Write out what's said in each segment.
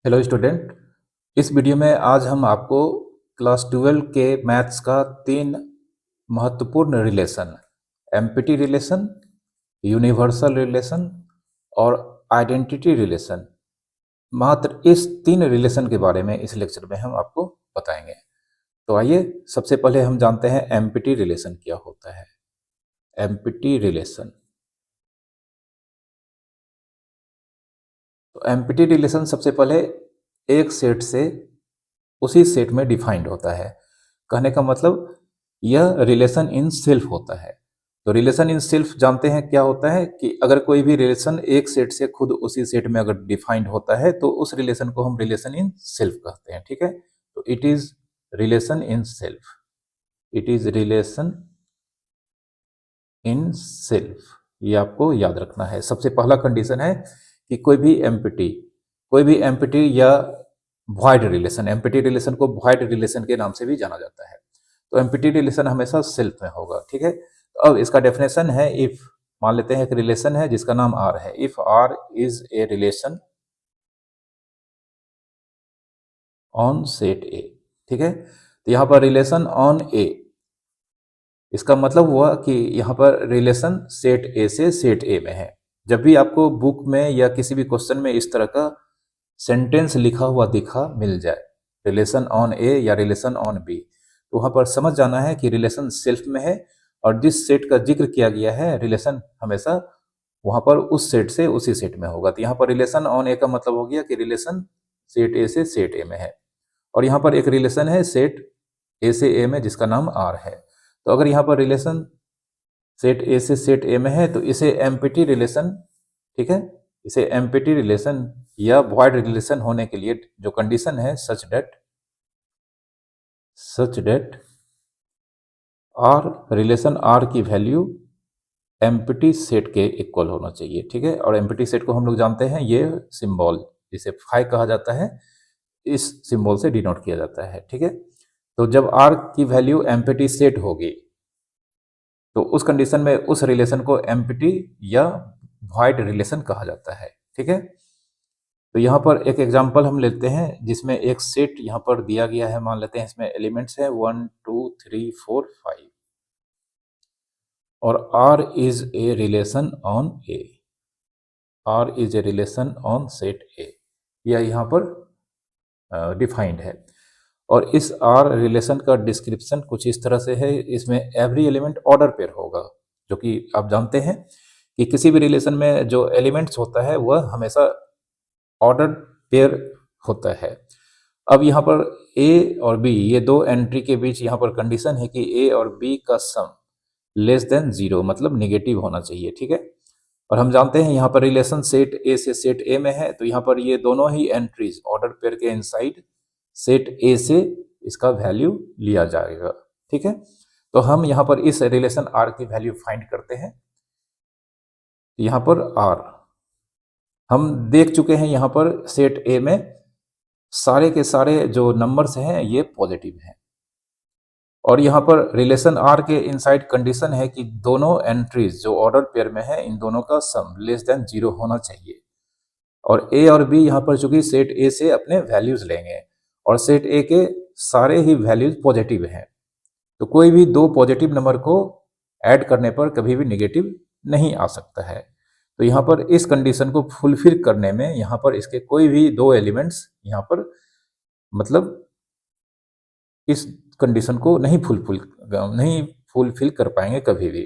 Hello student. इस video में आज हम आपको क्लास 12 के मैथ्स का 3 महत्वपूर्ण relation, empty relation, universal relation और आइडेंटिटी रिलेशन, मात्र इस 3 रिलेशन के बारे में इस लेक्चर में हम आपको बताएंगे। तो आइए सबसे पहले हम जानते हैं एम्पिटी रिलेशन क्या होता है। एम्पिटी रिलेशन, तो एम्पिटी रिलेशन सबसे पहले एक सेट से उसी सेट में डिफाइंड होता है। कहने का मतलब यह रिलेशन इन सेल्फ होता है। तो रिलेशन इन सेल्फ जानते हैं क्या होता है कि अगर कोई भी रिलेशन एक सेट से खुद उसी सेट में अगर डिफाइंड होता है तो उस रिलेशन को हम रिलेशन इन सेल्फ कहते हैं। ठीक है, तो it is relation in self, it is relation in self, ये आपको याद रखना है। सबसे पहला कंडीशन है कि कोई भी एम्पिटी या वॉइड रिलेशन, एम्पिटी रिलेशन को वॉइड रिलेशन के नाम से भी जाना जाता है। तो एम्पिटी रिलेशन हमेशा सेल्फ में होगा। ठीक है, तो अब इसका डेफिनेशन है, इफ मान लेते हैं एक रिलेशन है जिसका नाम आर है। If R is a relation on set A, ठीक है, तो यहां पर रिलेशन ऑन ए, इसका मतलब हुआ कि यहाँ पर रिलेशन सेट ए से सेट ए में है। जब भी आपको बुक में या किसी भी क्वेश्चन में इस तरह का सेंटेंस लिखा हुआ दिखा मिल जाए, रिलेशन ऑन ए या रिलेशन ऑन बी, तो वहां पर समझ जाना है कि रिलेशन सेल्फ में है और जिस सेट का जिक्र किया गया है रिलेशन हमेशा वहां पर उस सेट से उसी सेट में होगा। तो यहाँ पर रिलेशन ऑन ए का मतलब हो गया कि रिलेशन सेट ए से सेट ए में है। और यहाँ पर एक रिलेशन है सेट ए से ए में जिसका नाम आर है। तो अगर यहाँ पर रिलेशन सेट ए से सेट ए में है तो इसे एम्पिटी रिलेशन, ठीक है, इसे एम्पिटी रिलेशन या वॉइड रिलेशन होने के लिए जो कंडीशन है सच डेट आर, रिलेशन आर की वैल्यू एम्पिटी सेट के इक्वल होना चाहिए। ठीक है, और एम्पिटी सेट को हम लोग जानते हैं, ये सिंबल जिसे फाई कहा जाता है, इस सिंबल से डिनोट किया जाता है। ठीक है, तो जब आर की वैल्यू एम्पिटी सेट होगी तो उस कंडीशन में उस रिलेशन को एम्प्टी या वॉइड रिलेशन कहा जाता है। ठीक है, तो यहाँ पर एक एग्जांपल हम लेते हैं जिसमें एक सेट यहाँ पर दिया गया है। मान लेते हैं इसमें एलिमेंट्स है 1 2 3 4 5 और R is a relation on A, R is a relation on set ए, यह यहाँ पर डिफाइंड है। और इस आर रिलेशन का डिस्क्रिप्शन कुछ इस तरह से है, इसमें एवरी एलिमेंट ऑर्डर पेयर होगा, जो कि आप जानते हैं कि किसी भी रिलेशन में जो एलिमेंट्स होता है वह हमेशा ऑर्डर पेयर होता है। अब यहाँ पर ए और बी, ये दो एंट्री के बीच यहाँ पर कंडीशन है कि ए और बी का सम लेस देन जीरो, मतलब निगेटिव होना चाहिए। ठीक है, और हम जानते हैं यहाँ पर रिलेशन सेट ए से सेट ए में है, तो यहाँ पर ये दोनों ही एंट्रीज ऑर्डर पेयर के इनसाइड सेट ए से इसका वैल्यू लिया जाएगा। ठीक है, तो हम यहाँ पर इस रिलेशन आर की वैल्यू फाइंड करते हैं। यहाँ पर आर हम देख चुके हैं, यहाँ पर सेट ए में सारे के सारे जो नंबर्स हैं ये पॉजिटिव हैं। और यहाँ पर रिलेशन आर के इनसाइड कंडीशन है कि दोनों एंट्रीज जो ऑर्डर पेयर में है इन दोनों का सम लेस देन जीरो होना चाहिए। और ए और बी यहाँ पर चूंकि सेट ए से अपने वैल्यूज लेंगे और सेट ए के सारे ही वैल्यूज पॉजिटिव हैं, तो कोई भी दो पॉजिटिव नंबर को ऐड करने पर कभी भी निगेटिव नहीं आ सकता है। तो यहाँ पर इस कंडीशन को फुलफिल करने में यहाँ पर इसके कोई भी दो एलिमेंट्स यहाँ पर मतलब इस कंडीशन को नहीं फुलफिल कर पाएंगे कभी भी।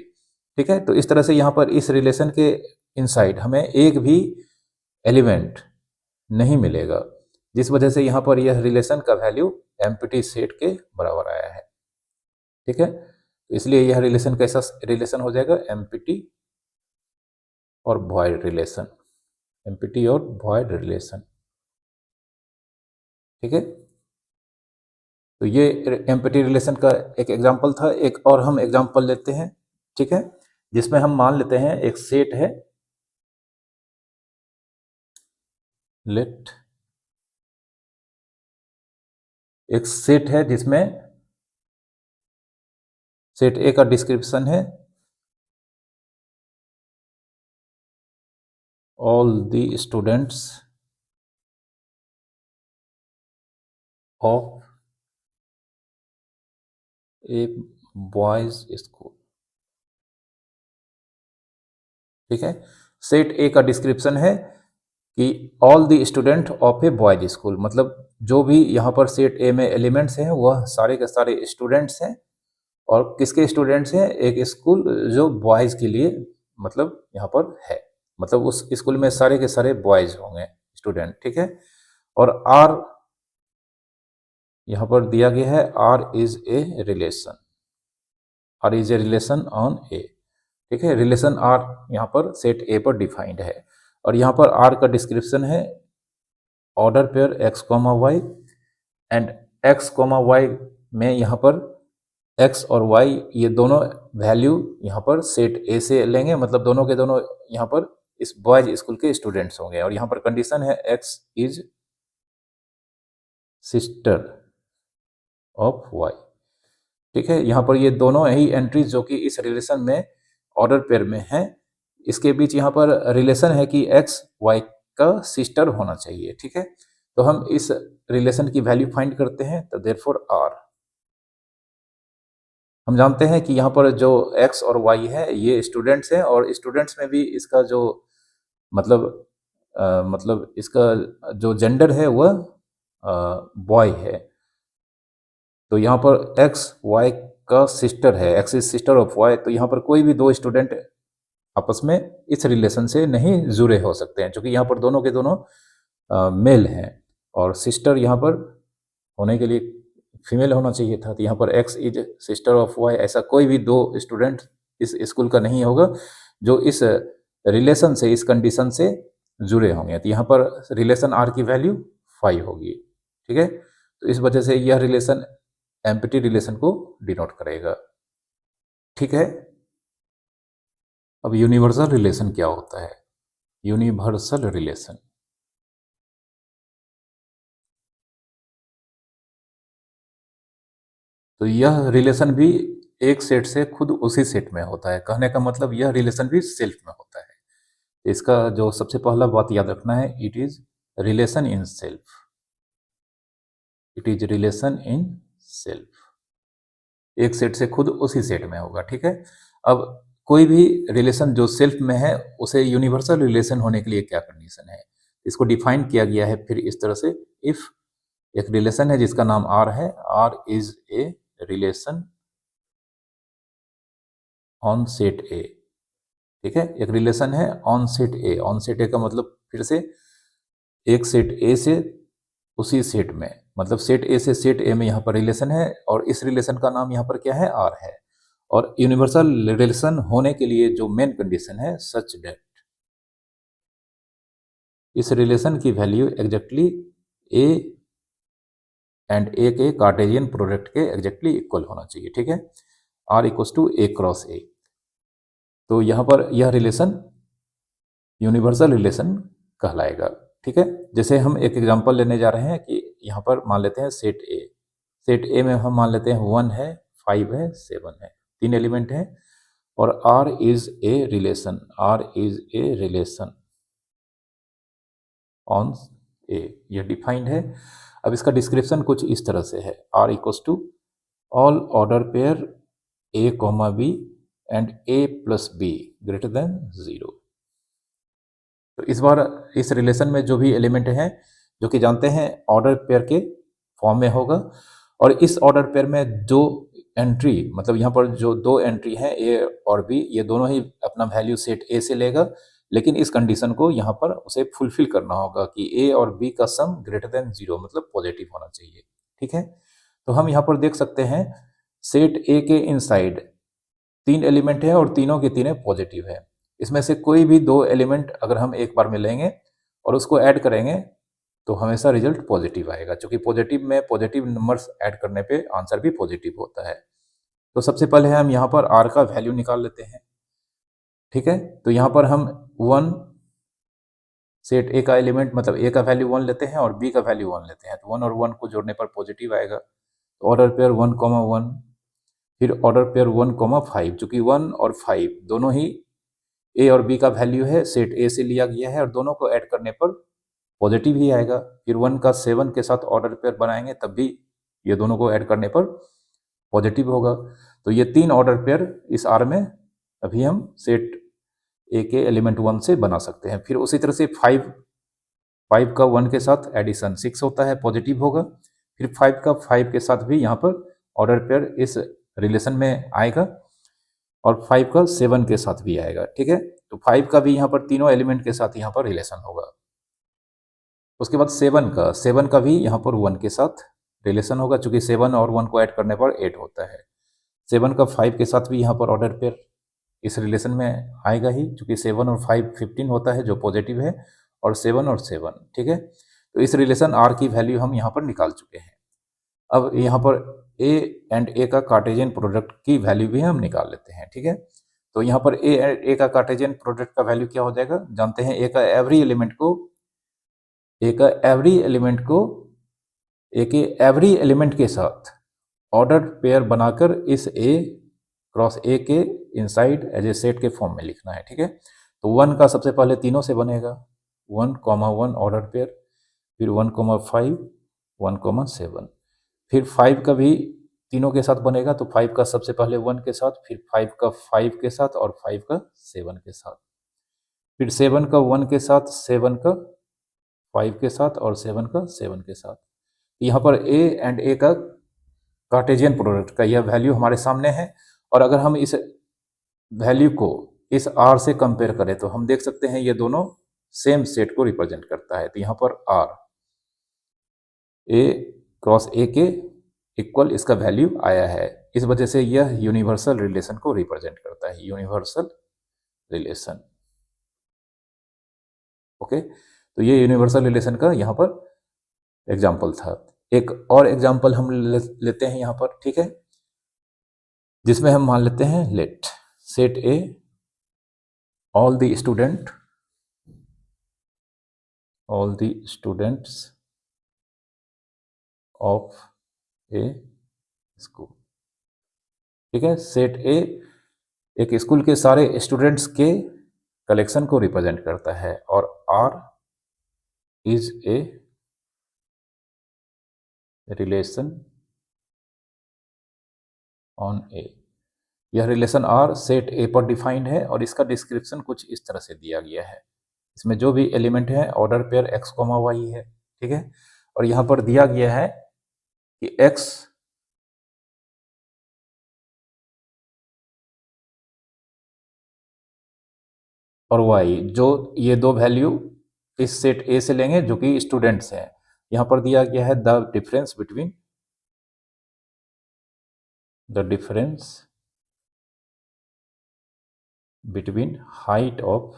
ठीक है, तो इस तरह से यहाँ पर इस रिलेशन के इनसाइड हमें एक भी एलिमेंट नहीं मिलेगा, जिस वजह से यहाँ पर यह रिलेशन का वैल्यू एम्प्टी सेट के बराबर आया है। ठीक है, तो इसलिए यह रिलेशन कैसा रिलेशन हो जाएगा, एम्प्टी और वॉइड रिलेशन, एम्प्टी और वॉइड रिलेशन। ठीक है, तो ये एम्प्टी रिलेशन का एक एग्जांपल था। एक और हम एग्जांपल लेते हैं, ठीक है, जिसमें हम मान लेते हैं एक सेट है, लेट एक सेट है जिसमें सेट ए का डिस्क्रिप्शन है all the students of A boys school. ठीक है, सेट ए का डिस्क्रिप्शन है कि all the student of A boys school, मतलब जो भी यहाँ पर सेट ए में एलिमेंट्स हैं वह सारे के सारे स्टूडेंट्स हैं। और किसके स्टूडेंट्स हैं? एक स्कूल जो बॉयज के लिए मतलब यहाँ पर है, मतलब उस स्कूल में सारे के सारे बॉयज होंगे स्टूडेंट। ठीक है, और आर यहाँ पर दिया गया है, R is a relation, R is a relation on A. ठीक है, रिलेशन आर यहाँ पर सेट ए पर डिफाइंड है। और यहाँ पर आर का डिस्क्रिप्शन है order pair x comma y, and x comma y में यहाँ पर एक्स और वाई ये दोनों वैल्यू यहाँ पर सेट ए से लेंगे, मतलब दोनों के दोनों यहाँ पर इस बॉयज स्कूल के स्टूडेंट्स होंगे। और यहाँ पर कंडीशन है x is sister of y. ठीक है, यहाँ पर ये दोनों ही एंट्रीज जो कि इस रिलेशन में ऑर्डर पेयर में है, इसके बीच यहाँ पर रिलेशन है कि एक्स वाई का सिस्टर होना चाहिए। ठीक है, तो हम इस रिलेशन की वैल्यू फाइंड करते हैं, तो देयरफॉर आर, हम जानते हैं कि यहाँ पर जो एक्स और वाई है ये स्टूडेंट्स हैं, और स्टूडेंट्स में भी इसका जो मतलब मतलब इसका जो जेंडर है वह बॉय है। तो यहाँ पर एक्स वाई का सिस्टर है, x is sister of y, तो यहाँ पर कोई भी दो स्टूडेंट आपस में इस रिलेशन से नहीं जुड़े हो सकते हैं, क्योंकि यहाँ पर दोनों के दोनों मेल हैं, और सिस्टर यहाँ पर होने के लिए फीमेल होना चाहिए था। तो यहाँ पर x is sister of y, ऐसा कोई भी दो स्टूडेंट इस स्कूल का नहीं होगा जो इस रिलेशन से, इस कंडीशन से जुड़े होंगे। तो यहाँ पर रिलेशन आर की वैल्यू 5 होगी। ठीक है, तो इस वजह से यह रिलेशन एम्प्टी रिलेशन को डिनोट करेगा। ठीक है, अब यूनिवर्सल रिलेशन क्या होता है? यूनिवर्सल रिलेशन, तो यह रिलेशन भी एक सेट से खुद उसी सेट में होता है। कहने का मतलब यह रिलेशन भी सेल्फ में होता है। इसका जो सबसे पहला बात याद रखना है, it is relation in self, it is relation in self, एक सेट से खुद उसी सेट में होगा। ठीक है, अब कोई भी रिलेशन जो सेल्फ में है उसे यूनिवर्सल रिलेशन होने के लिए क्या कंडीशन है, इसको डिफाइन किया गया है फिर इस तरह से, इफ एक रिलेशन है जिसका नाम आर है, R is a relation on set A. ठीक है, एक रिलेशन है on set A, on set A का मतलब फिर से एक सेट ए से उसी सेट में, मतलब सेट ए से सेट ए में यहाँ पर रिलेशन है, और इस रिलेशन का नाम यहाँ पर क्या है? आर है। और यूनिवर्सल रिलेशन होने के लिए जो मेन कंडीशन है, सच दैट इस रिलेशन की value exactly A and A के कार्टेशियन प्रोडक्ट के एग्जैक्टली इक्वल होना चाहिए। ठीक है, R equal to A cross A, तो यहाँ पर यह रिलेशन यूनिवर्सल रिलेशन कहलाएगा। ठीक है, जैसे हम एक एग्जांपल लेने जा रहे हैं कि यहाँ पर मान लेते हैं सेट ए, सेट ए में हम मान लेते हैं 1 है, 5 है, 7 है, 3 एलिमेंट हैं, और R is a relation, R is a relation on A, यह डिफाइंड है। अब इसका डिस्क्रिप्शन कुछ इस तरह से है, R equals to all order pair a comma b and a plus b greater than 0। तो इस बार इस रिलेशन में जो भी एलिमेंट हैं, जो कि जानते हैं ऑर्डर पेयर के फॉर्म में होगा, और इस ऑर्डर पेयर में जो एंट्री, मतलब यहाँ पर जो दो एंट्री हैं ए और बी, ये दोनों ही अपना वैल्यू सेट ए से लेगा, लेकिन इस कंडीशन को यहाँ पर उसे फुलफिल करना होगा कि ए और बी का सम ग्रेटर देन 0, मतलब पॉजिटिव होना चाहिए। ठीक है, तो हम यहाँ पर देख सकते हैं सेट ए के इनसाइड 3 एलिमेंट है और तीनों के तीनों पॉजिटिव है। इसमें से कोई भी 2 एलिमेंट अगर हम एक बार में लेंगे और उसको ऐड करेंगे तो हमेशा रिजल्ट पॉजिटिव आएगा, क्योंकि पॉजिटिव में पॉजिटिव नंबर्स ऐड करने पे आंसर भी पॉजिटिव होता है। तो सबसे पहले हम यहाँ पर आर का वैल्यू निकाल लेते हैं। ठीक है, तो यहाँ पर हम 1 सेट ए का एलिमेंट, मतलब ए का वैल्यू 1 लेते हैं और बी का वैल्यू 1 लेते हैं, तो 1 और 1 को जोड़ने पर पॉजिटिव आएगा। तो ऑर्डर पेयर 1,1, फिर ऑर्डर पेयर 1,5, चूंकि 1 और 5 दोनों ही ए और बी का वैल्यू है, सेट ए से लिया गया है, और दोनों को ऐड करने पर पॉजिटिव ही आएगा। फिर 1 का 7 के साथ ऑर्डर पेयर बनाएंगे तब भी ये दोनों को ऐड करने पर पॉजिटिव होगा। तो ये 3 ऑर्डर पेयर इस आर में अभी हम सेट ए के एलिमेंट 1 से बना सकते हैं। फिर उसी तरह से 5 का 1 के साथ एडिशन 6 होता है, पॉजिटिव होगा। फिर 5 का 5 के साथ भी यहाँ पर ऑर्डर पेयर इस रिलेशन में आएगा और 5 का 7 के साथ भी आएगा, ठीक है। तो 5 का भी यहाँ पर तीनों एलिमेंट के साथ यहाँ पर रिलेशन होगा। उसके बाद 7 का भी यहाँ पर 1 के साथ रिलेशन होगा, चूंकि 7 और 1 को ऐड करने पर 8 होता है। 7 का 5 के साथ भी यहाँ पर ऑर्डर पेयर इस रिलेशन में आएगा ही, चूंकि 7 और 5 15 होता है जो पॉजिटिव है, और 7 और 7, ठीक है। तो इस रिलेशन आर की वैल्यू हम यहाँ पर निकाल चुके हैं। अब यहाँ पर ए एंड ए का कार्टेशियन प्रोडक्ट की वैल्यू भी हम निकाल लेते हैं, ठीक है। तो यहाँ पर ए का कार्टेशियन प्रोडक्ट का वैल्यू क्या हो जाएगा, जानते हैं। ए का एवरी एवरी एलिमेंट के साथ ऑर्डर पेयर बनाकर इस ए क्रॉस ए के इनसाइड एज ए सेट के फॉर्म में लिखना है, ठीक है। तो 1 का सबसे पहले तीनों से बनेगा, 1,1 ऑर्डर पेयर, फिर 1,5, 1,7। फिर 5 का भी तीनों के साथ बनेगा, तो 5 का सबसे पहले 1 के साथ, फिर 5 का 5 के साथ और 5 का 7 के साथ, फिर 7 का 1 के साथ, 7 का 5 के साथ और 7 का 7 के साथ। यहाँ पर ए एंड ए का कार्टेशियन प्रोडक्ट का यह वैल्यू हमारे सामने है। और अगर हम इस वैल्यू को इस आर से कंपेयर करें तो हम देख सकते हैं ये दोनों सेम सेट को रिप्रेजेंट करता है। तो यहाँ पर आर ए क्रॉस ए के इक्वल इसका वैल्यू आया है। इस वजह से यह यूनिवर्सल रिलेशन को रिप्रेजेंट करता है, यूनिवर्सल रिलेशन। ओके, तो ये यूनिवर्सल रिलेशन का यहाँ पर एग्जाम्पल था। एक और एग्जाम्पल हम लेते हैं यहाँ पर, ठीक है, जिसमें हम मान लेते हैं let set A all the students of a school, ठीक है। सेट ए एक स्कूल के सारे स्टूडेंट्स के कलेक्शन को रिप्रेजेंट करता है और R is a relation on A. यह रिलेशन आर सेट ए पर डिफाइंड है और इसका डिस्क्रिप्शन कुछ इस तरह से दिया गया है। इसमें जो भी एलिमेंट है order pair x comma y है, ठीक है। और यहाँ पर दिया गया है कि एक्स और वाई, जो ये दो वैल्यू इस सेट ए से लेंगे जो कि स्टूडेंट्स हैं। यहाँ पर दिया गया है the difference between height of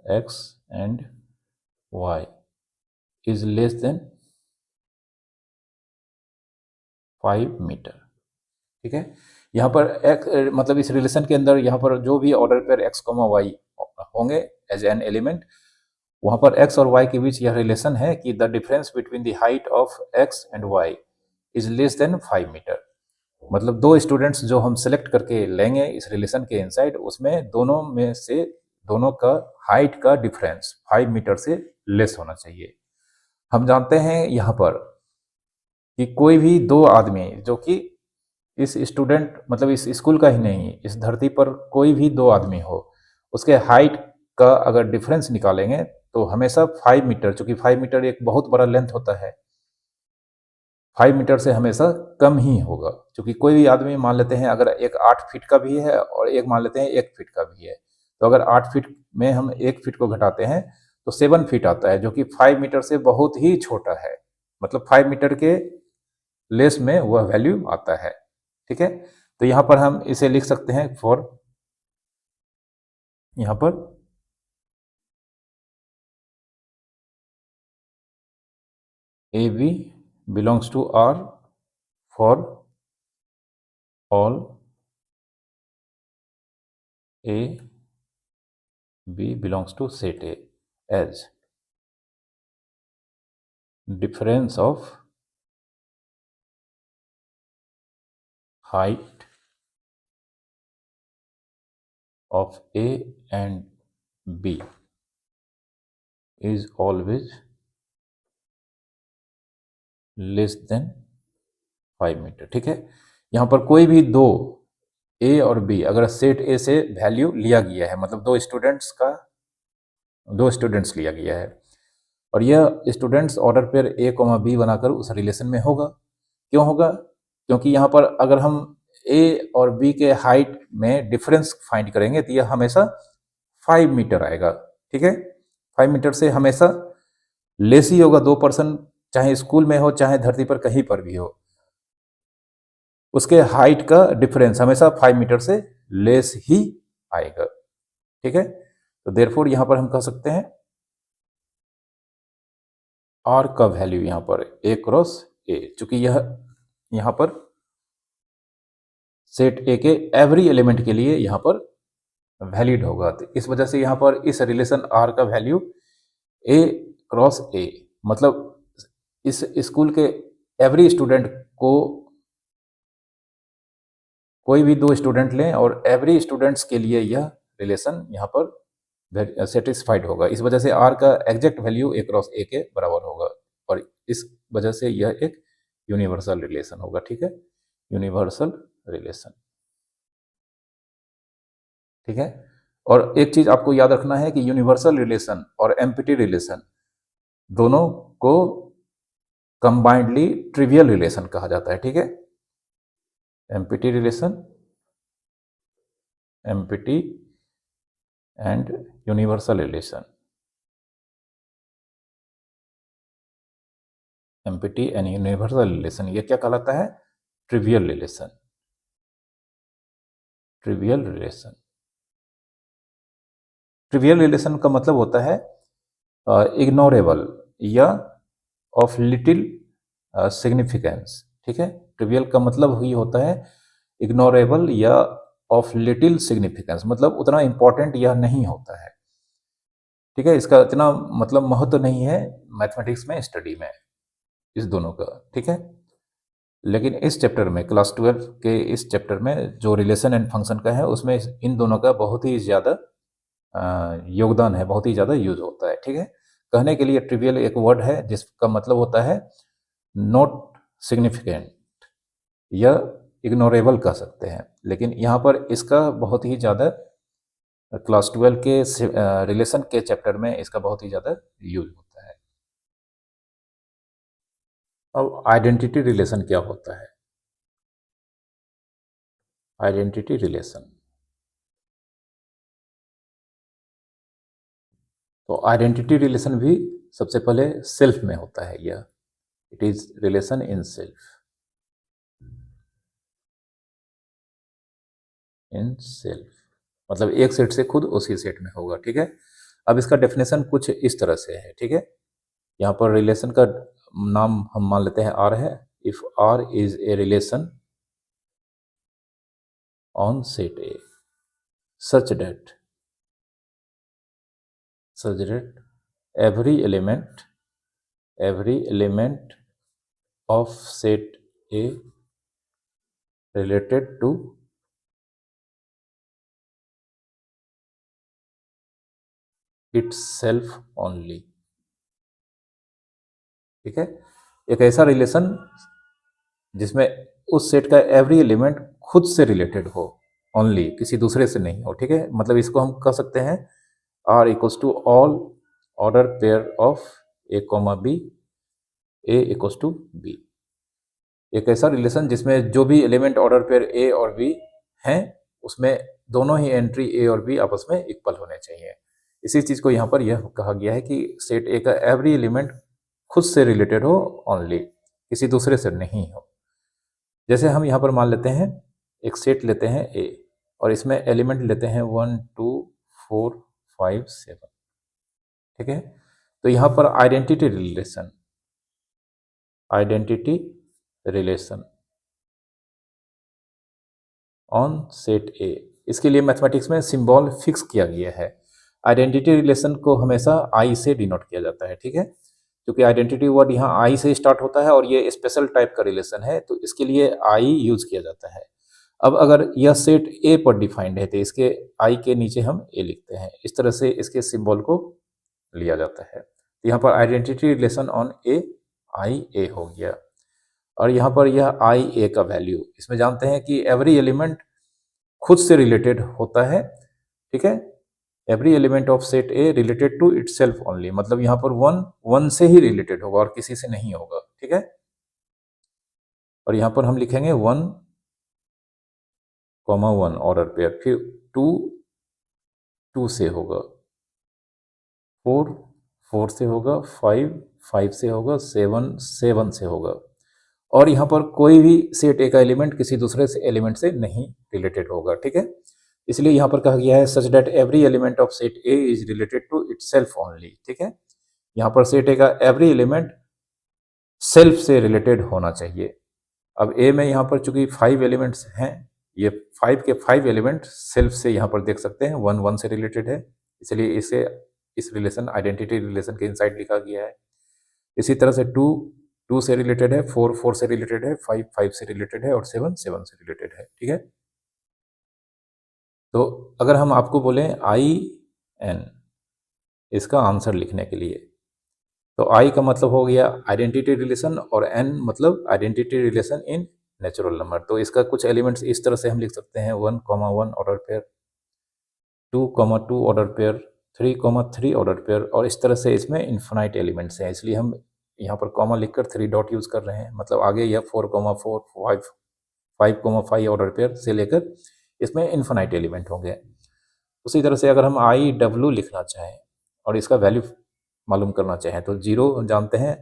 x and y is less than 5 metre, ठीक है। यहाँ पर एक मतलब इस रिलेशन के अंदर यहाँ पर जो भी order pair x comma y होंगे एज एन एलिमेंट, वहाँ पर एक्स और वाई के बीच यह रिलेशन है कि the difference between the height of x and y is less than 5 metre. मतलब दो स्टूडेंट्स जो हम सेलेक्ट करके लेंगे इस रिलेशन के इनसाइड, उसमें दोनों में से दोनों का हाइट का डिफरेंस 5 मीटर से लेस होना चाहिए। हम जानते हैं यहाँ पर कि कोई भी दो आदमी जो कि इस स्टूडेंट मतलब इस स्कूल का ही नहीं, इस धरती पर कोई भी दो आदमी हो, उसके हाइट का अगर डिफरेंस निकालेंगे तो हमेशा 5 मीटर, चूंकि 5 मीटर एक बहुत बड़ा लेंथ होता है, 5 मीटर से हमेशा कम ही होगा। क्योंकि कोई भी आदमी मान लेते हैं अगर एक 8 फीट का भी है और एक मान लेते हैं 1 फीट का भी है, तो अगर 8 फीट में हम 1 फीट को घटाते हैं तो 7 फीट आता है, जो कि 5 मीटर से बहुत ही छोटा है। मतलब 5 मीटर के लेस में वह वैल्यू आता है, ठीक है। तो यहाँ पर हम इसे लिख सकते हैं फॉर, यहाँ पर a b belongs to R for all a b belongs to set A as difference of height of A and b is always less than 5 metre. ठीक है, यहां पर कोई भी दो ए और बी अगर सेट ए से वैल्यू लिया गया है, मतलब दो स्टूडेंट्स लिया गया है और यह students order pair a comma b बनाकर उस रिलेशन में होगा। क्यों होगा? क्योंकि यहाँ पर अगर हम ए और बी के हाइट में डिफरेंस फाइंड करेंगे तो यह हमेशा 5 मीटर आएगा। ठीक है, 5 मीटर से हमेशा लेस ही होगा। 2 पर्सन चाहे स्कूल में हो चाहे धरती पर कहीं पर भी हो, उसके हाइट का डिफरेंस हमेशा 5 मीटर से लेस ही आएगा। ठीक है, तो देयरफॉर यहां पर हम कह सकते हैं आर का वैल्यू यहां पर ए क्रॉस ए, चूंकि यह यहां पर सेट ए के एवरी एलिमेंट के लिए यहां पर वैलिड होगा, तो इस वजह से यहां पर इस रिलेशन आर का वैल्यू ए क्रॉस ए, मतलब इस स्कूल के एवरी स्टूडेंट को कोई भी दो स्टूडेंट लें और एवरी स्टूडेंट्स के लिए यह रिलेशन यहाँ पर सेटिस्फाइड होगा। इस वजह से आर का एग्जैक्ट वैल्यू ए क्रॉस ए के बराबर होगा और इस वजह से यह एक यूनिवर्सल रिलेशन होगा। ठीक है, यूनिवर्सल रिलेशन। ठीक है, और एक चीज आपको याद रखना है कि यूनिवर्सल रिलेशन और एम्प्टी रिलेशन दोनों को कंबाइंडली ट्रिवियल रिलेशन कहा जाता है। ठीक है, empty relation, empty and universal relation, empty and universal relation, ये क्या कहलाता है? Trivial relation. Trivial relation, trivial relation का मतलब होता है इग्नोरेबल या ऑफ लिटिल सिग्निफिकेंस। ठीक है, ट्रिवियल का मतलब ही होता है इग्नोरेबल या ऑफ लिटिल सिग्निफिकेंस, मतलब उतना इंपॉर्टेंट यह नहीं होता है। ठीक है, इसका इतना मतलब महत्व नहीं है मैथमेटिक्स में स्टडी में इस दोनों का। ठीक है, लेकिन इस चैप्टर में क्लास 12 के इस चैप्टर में जो रिलेशन एंड फंक्शन का है उसमें इन दोनों का बहुत ही ज़्यादा योगदान है, बहुत ही ज़्यादा यूज होता है। ठीक है, कहने के लिए ट्रिवियल एक वर्ड है जिसका मतलब होता है नॉट सिग्निफिकेंट या इग्नोरेबल कह सकते हैं, लेकिन यहाँ पर इसका बहुत ही ज़्यादा क्लास 12 के रिलेशन के चैप्टर में इसका बहुत ही ज़्यादा यूज होता है। अब आइडेंटिटी रिलेशन क्या होता है? आइडेंटिटी रिलेशन, तो आइडेंटिटी रिलेशन भी सबसे पहले सेल्फ में होता है। यह it is relation in self, in self मतलब एक सेट से खुद उसी सेट में होगा। ठीक है, अब इसका डेफिनेशन कुछ इस तरह से है। ठीक है, यहाँ पर रिलेशन का नाम हम मान लेते हैं आर है। If R is a relation on set A such that every element of set A related to itself only। ठीक है, एक ऐसा रिलेशन जिसमें उस सेट का एवरी एलिमेंट खुद से रिलेटेड हो, ओनली, किसी दूसरे से नहीं हो। ठीक है, मतलब इसको हम कह सकते हैं R equals to all order pair of a comma b, a equals to b. एक ऐसा रिलेशन जिसमें जो भी एलिमेंट ऑर्डर पेयर ए और बी हैं उसमें दोनों ही एंट्री ए और बी आपस में इक्वल होने चाहिए। इसी चीज को यहाँ पर यह कहा गया है कि सेट ए का एवरी एलिमेंट खुद से रिलेटेड हो, ओनली, किसी दूसरे से नहीं हो। जैसे हम यहाँ पर मान लेते हैं एक सेट लेते हैं ए और इसमें एलिमेंट लेते हैं 1 2 4 5 7। ठीक है, तो यहाँ पर आइडेंटिटी रिलेशन ऑन सेट ए, इसके लिए मैथमेटिक्स में सिंबल फिक्स किया गया है। आइडेंटिटी रिलेशन को हमेशा आई से डिनोट किया जाता है। ठीक है, क्योंकि आइडेंटिटी वर्ड यहाँ आई से स्टार्ट होता है और ये स्पेशल टाइप का रिलेशन है तो इसके लिए आई यूज किया जाता है। अब अगर यह सेट ए पर डिफाइंड है तो इसके आई के नीचे हम ए लिखते हैं। इस तरह से इसके सिंबल को लिया जाता है। यहाँ पर आइडेंटिटी रिलेशन ऑन ए आई ए हो गया, और यहाँ पर यह आई ए का वैल्यू, इसमें जानते हैं कि एवरी एलिमेंट खुद से रिलेटेड होता है, ठीक है। Every element of set A related to itself only, मतलब यहाँ पर वन से ही रिलेटेड होगा और किसी से नहीं होगा, ठीक है। और यहाँ पर हम लिखेंगे 1, 1 ऑर्डर पेयर, फिर 2, 2 से होगा, 4, 4 से होगा, 5, 5 से होगा, 7, 7 से होगा। और यहाँ पर कोई भी सेट ए का एलिमेंट किसी दूसरे से एलिमेंट से नहीं रिलेटेड होगा, ठीक है। इसलिए यहाँ पर कहा गया है such that every element of set A is related to itself only, ठीक है। यहाँ पर सेट ए का एवरी एलिमेंट सेल्फ से रिलेटेड होना चाहिए। अब ए में यहाँ पर चूंकि 5 एलिमेंट्स हैं, ये 5 के 5 एलिमेंट सेल्फ से यहाँ पर देख सकते हैं 1, 1 से रिलेटेड है, इसलिए इसे इस रिलेशन आइडेंटिटी रिलेशन के इनसाइड लिखा गया है। इसी तरह से 2, 2 से रिलेटेड है, 4, 4 से रिलेटेड है, 5, 5 से रिलेटेड है और 7, 7 से रिलेटेड है, ठीक है। तो अगर हम आपको बोलें आई एन इसका आंसर लिखने के लिए, तो आई का मतलब हो गया आइडेंटिटी रिलेशन और एन मतलब identity relation in natural number. तो इसका कुछ एलिमेंट्स इस तरह से हम लिख सकते हैं 1, 1 order pair, 2, 2 order pair, 3, 3 order pair, और इस तरह से इसमें इन्फिनाइट एलिमेंट्स हैं, इसलिए हम यहाँ पर कॉमा लिखकर 3 डॉट यूज कर रहे हैं। मतलब आगे यह 4, 4, 5, 5 ऑर्डर पेयर से लेकर इसमें इन्फिनाइट एलिमेंट होंगे। उसी तरह से अगर हम आई डब्ल्यू लिखना चाहें और इसका वैल्यू मालूम करना चाहें, तो 0 जानते हैं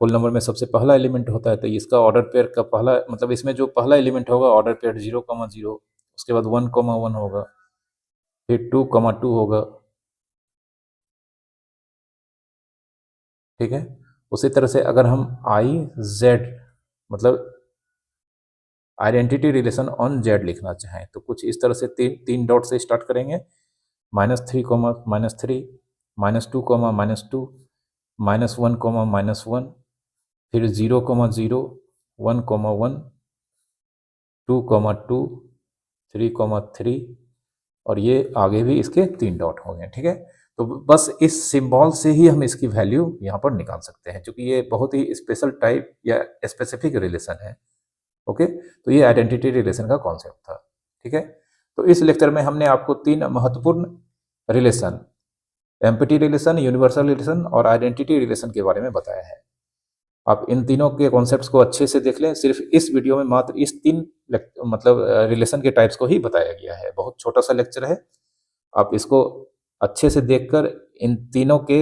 होल नंबर में सबसे पहला एलिमेंट होता है, तो इसका ऑर्डर पेयर का पहला मतलब इसमें जो पहला एलिमेंट होगा ऑर्डर पेयर 0, 0, उसके बाद 1, 1 होगा, फिर 2, 2 होगा, ठीक है। उसी तरह से अगर हम आई जेड मतलब आइडेंटिटी रिलेशन ऑन जेड लिखना चाहें, तो कुछ इस तरह से तीन डॉट से स्टार्ट करेंगे, -3, -3, -2, -2, -1, -1, फिर 0, 0, 1, 1, 2, 2, 3, 3, और ये आगे भी इसके 3 डॉट होंगे, ठीक है। तो बस इस सिंबल से ही हम इसकी वैल्यू यहाँ पर निकाल सकते हैं, क्योंकि ये बहुत ही स्पेशल टाइप या स्पेसिफिक रिलेशन है, ओके। तो ये आइडेंटिटी रिलेशन का कॉन्सेप्ट था, ठीक है। तो इस लेक्चर में हमने आपको 3 महत्वपूर्ण relation, empty relation, universal relation और आइडेंटिटी रिलेशन के बारे में बताया है। आप इन तीनों के कॉन्सेप्ट्स को अच्छे से देख लें। सिर्फ इस वीडियो में मात्र इस 3 मतलब रिलेशन के टाइप्स को ही बताया गया है। बहुत छोटा सा लेक्चर है, आप इसको अच्छे से देखकर इन तीनों के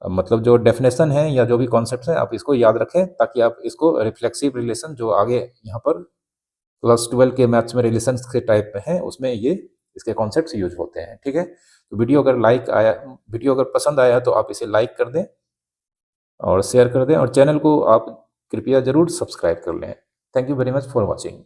मतलब जो डेफिनेशन है या जो भी कॉन्सेप्ट्स हैं आप इसको याद रखें, ताकि आप इसको रिफ्लेक्सिव रिलेशन जो आगे यहाँ पर क्लास 12 के मैथ्स में रिलेशंस के टाइप में है उसमें ये इसके कॉन्सेप्ट्स यूज होते हैं, ठीक है। तो वीडियो अगर पसंद आया तो आप इसे लाइक कर दें और शेयर कर दें, और चैनल को आप कृपया जरूर सब्सक्राइब कर लें। Thank you very much for watching.